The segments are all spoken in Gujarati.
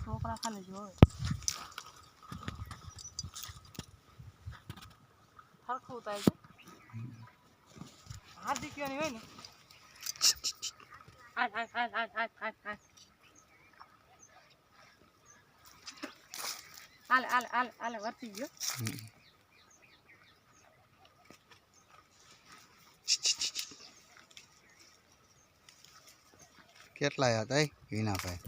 છોકરા ખાલી જોવે હરખું થાય છે હાર્દિક ની હોય ને હાલ વર્તી ગયો કેટલા હતા વિનાભાઈ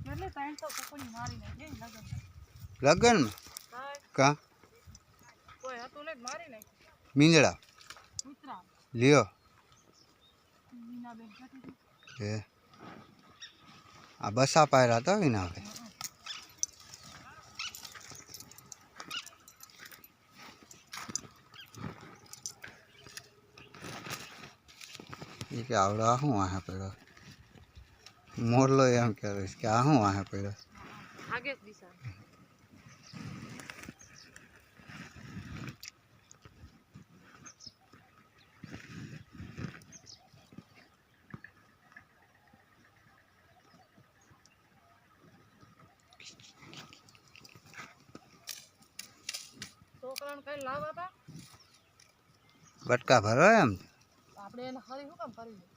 એટલે 300 કુકડી મારી નાખી લગનમાં કા કોઈ હતું ને મારી નાખી મીંદડા કૂતરા લ્યો મીના બેન જતી એ આ બસા પાયરા હતા વિનાભાઈ એ કે આવડો આ શું વાહે પડ્યો મોરલો એમ કહેવાય કે આ શું વાહે પડ્યો આગે જ દિશા છોકરાને કઈ લાવવા હતા બટકા ભરો એમ આપણે એને હરી શું કામ કરી